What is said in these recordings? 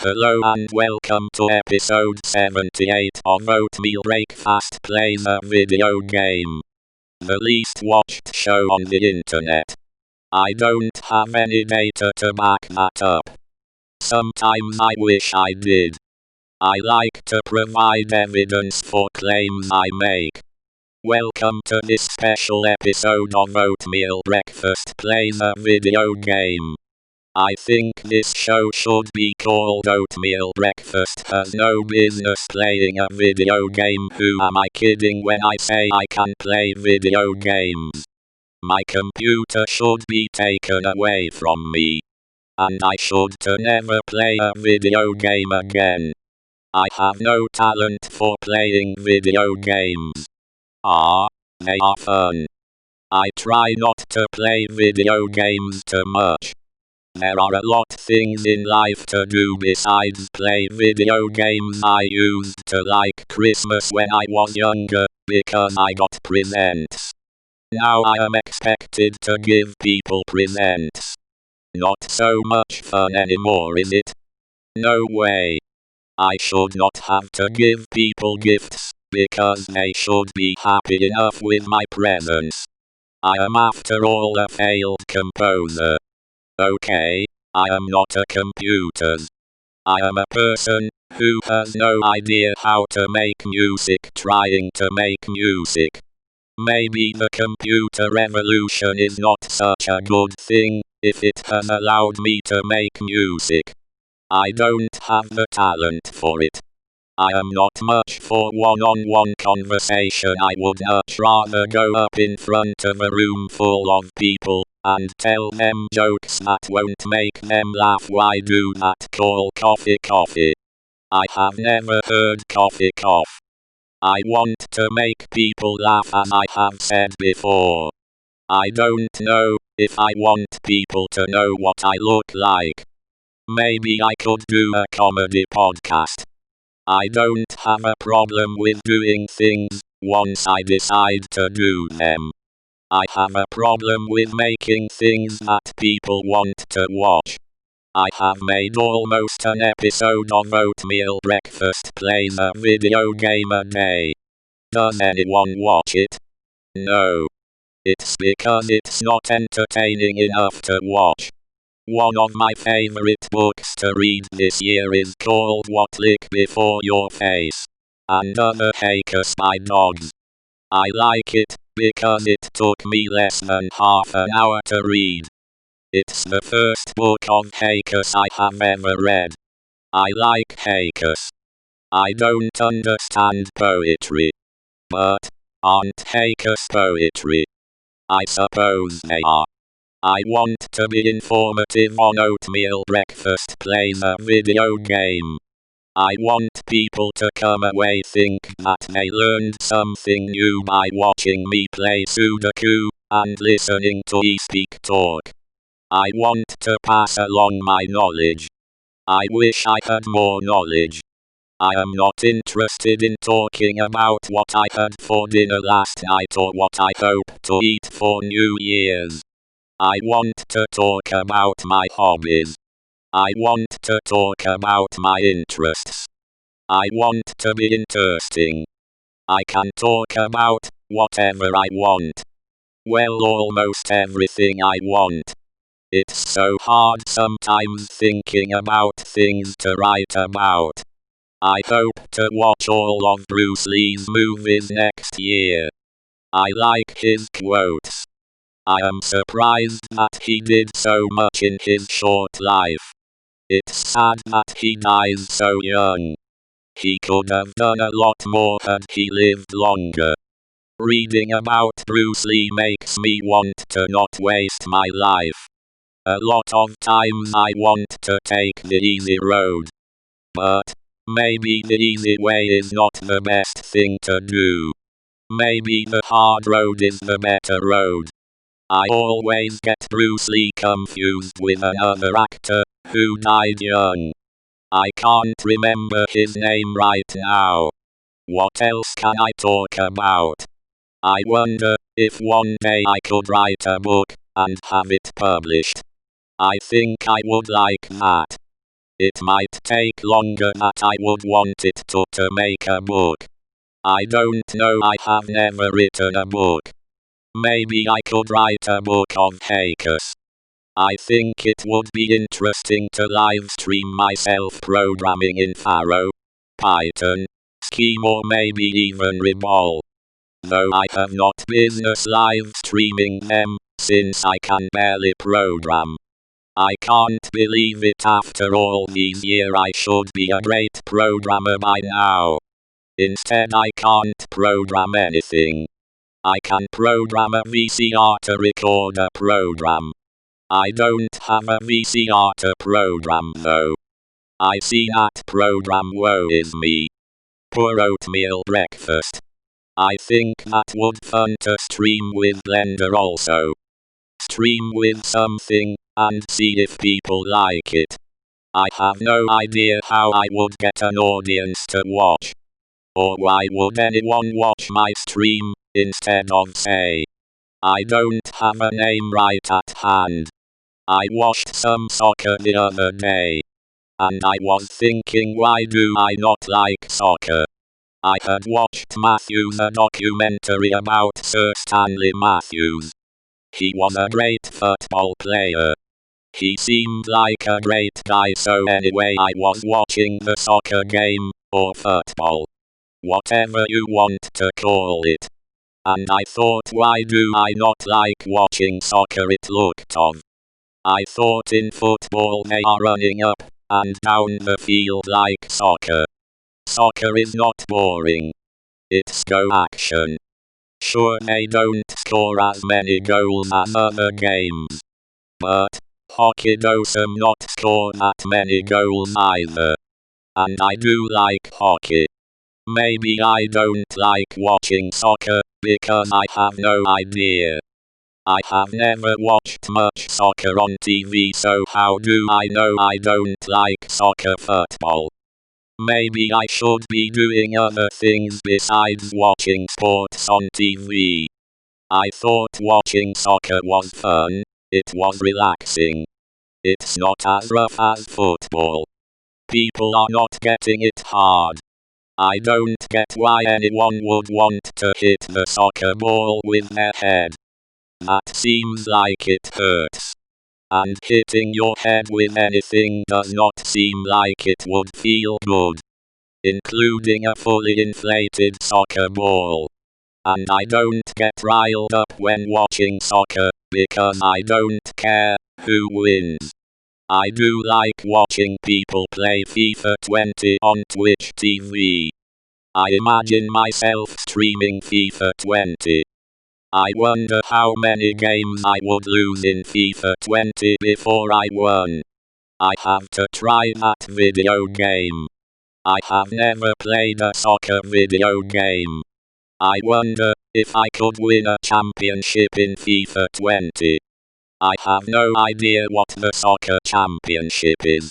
Hello and welcome to episode 78 of Oatmeal Breakfast Plays a Video Game. The least watched show on the internet. I don't have any data to back that up. Sometimes I wish I did. I like to provide evidence for claims I make. Welcome to this special episode of Oatmeal Breakfast Plays a Video Game. I think this show should be called Oatmeal Breakfast has no business playing a video game. Who am I kidding when I say I can play video games? My computer should be taken away from me. And I should never play a video game again. I have no talent for playing video games. They are fun. I try not to play video games too much. There are a lot things in life to do besides play video games. I used to like Christmas when I was younger, because I got presents. Now I am expected to give people presents. Not so much fun anymore, is it? No way. I should not have to give people gifts, because they should be happy enough with my presents. I am after all a failed composer. Okay, I am not a computer. I am a person who has no idea how to make music trying to make music. Maybe the computer revolution is not such a good thing if it has allowed me to make music. I don't have the talent for it. I am not much for one-on-one conversation. I would much rather go up in front of a room full of people and tell them jokes that won't make them laugh. Why do that call coffee? I have never heard coffee cough. I want to make people laugh, as I have said before. I don't know if I want people to know what I look like. Maybe I could do a comedy podcast. I don't have a problem with doing things once I decide to do them. I have a problem with making things that people want to watch. I have made almost an episode of Oatmeal Breakfast Plays a Video Game a day. Does anyone watch it? No. It's because it's not entertaining enough to watch. One of my favorite books to read this year is called What Lick Before Your Face, and Other Haikus by Dogs. I like it because it took me less than half an hour to read. It's the first book of haikus I have ever read. I like haikus. I don't understand poetry. But aren't haikus poetry? I suppose they are. I want to be informative on Oatmeal Breakfast Plays a Video Game. I want people to come away think that they learned something new by watching me play ksudoku and listening to me speak talk. I want to pass along my knowledge. I wish I had more knowledge. I am not interested in talking about what I had for dinner last night or what I hope to eat for New Year's. I want to talk about my hobbies. I want to talk about my interests. I want to be interesting. I can talk about whatever I want. Well, almost everything I want. It's so hard sometimes thinking about things to write about. I hope to watch all of Bruce Lee's movies next year. I like his quotes. I am surprised that he did so much in his short life. It's sad that he dies so young. He could have done a lot more had he lived longer. Reading about Bruce Lee makes me want to not waste my life. A lot of times I want to take the easy road. But maybe the easy way is not the best thing to do. Maybe the hard road is the better road. I always get Bruce Lee confused with another actor who died young. I can't remember his name right now. What else can I talk about? I wonder if one day I could write a book and have it published. I think I would like that. It might take longer than I would want it to make a book. I don't know, I have never written a book. Maybe I could write a book of hackers. I think it would be interesting to live stream myself programming in Pharo, Python, Scheme or maybe even Rebol. Though I have not business live streaming them, since I can barely program. I can't believe it, after all these years I should be a great programmer by now. Instead I can't program anything. I can program a VCR to record a program. I don't have a VCR to program though. I see that program, woe is me. Poor oatmeal breakfast. I think that would fun to stream with Blender also. Stream with something, and see if people like it. I have no idea how I would get an audience to watch. Or why would anyone watch my stream, instead of say, I don't have a name right at hand. I watched some soccer the other day. And I was thinking, why do I not like soccer? I had watched Matthews, a documentary about Sir Stanley Matthews. He was a great football player. He seemed like a great guy, so anyway I was watching the soccer game, or football. Whatever you want to call it. And I thought, why do I not like watching soccer? It looked of. I thought in football they are running up and down the field like soccer. Soccer is not boring. It's go action. Sure, they don't score as many goals as other games. But hockey doesn't not score that many goals either. And I do like hockey. Maybe I don't like watching soccer, because I have no idea. I have never watched much soccer on TV, so how do I know I don't like soccer football? Maybe I should be doing other things besides watching sports on TV. I thought watching soccer was fun, it was relaxing. It's not as rough as football. People are not getting it hard. I don't get why anyone would want to hit the soccer ball with their head. That seems like it hurts. And hitting your head with anything does not seem like it would feel good. Including a fully inflated soccer ball. And I don't get riled up when watching soccer, because I don't care who wins. I do like watching people play FIFA 20 on Twitch TV. I imagine myself streaming FIFA 20. I wonder how many games I would lose in FIFA 20 before I won. I have to try that video game. I have never played a soccer video game. I wonder if I could win a championship in FIFA 20. I have no idea what the soccer championship is.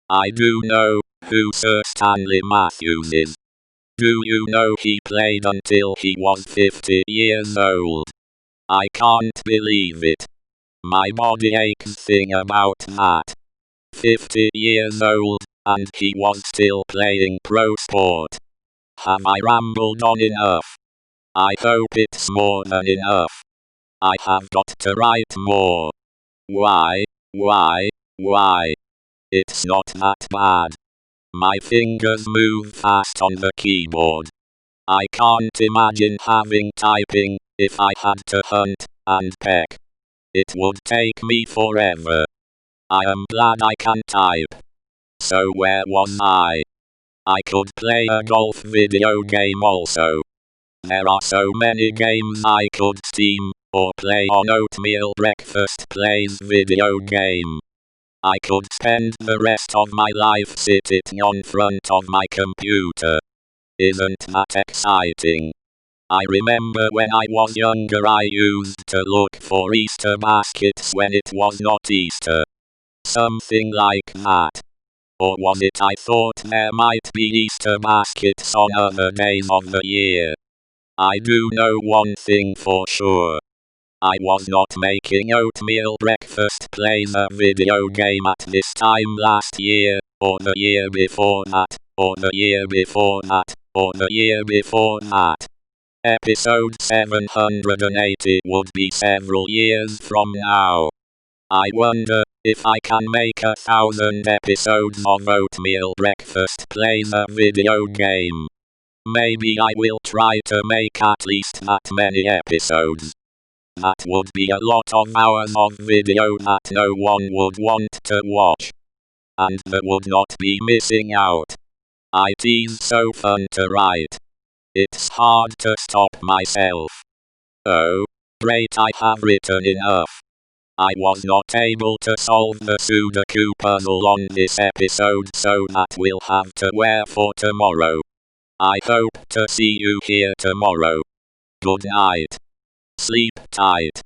I do know who Sir Stanley Matthews is. Do you know he played until he was 50 years old? I can't believe it. My body aches thinking about that. 50 years old, and he was still playing pro sport. Have I rambled on enough? I hope it's more than enough. I have got to write more. Why? It's not that bad. My fingers move fast on the keyboard. I can't imagine having typing if I had to hunt and peck. It would take me forever. I am glad I can type. So where was I? I could play a golf video game also. There are so many games I could steam, or play on Oatmeal Breakfast Plays video game. I could spend the rest of my life sitting on front of my computer. Isn't that exciting? I remember when I was younger I used to look for Easter baskets when it was not Easter. Something like that. Or was it I thought there might be Easter baskets on other days of the year? I do know one thing for sure. I was not making Oatmeal Breakfast Plays a video game at this time last year, or the year before that, or the year before that, or the year before that. Episode 780 would be several years from now. I wonder if I can make 1,000 episodes of Oatmeal Breakfast plays a video game. Maybe I will try to make at least that many episodes. That would be a lot of hours of video that no one would want to watch. And that would not be missing out. It's so fun to write. It's hard to stop myself. Oh, great, I have written enough. I was not able to solve the ksudoku puzzle on this episode, so that we'll have to wait for tomorrow. I hope to see you here tomorrow. Good night. Sleep tight.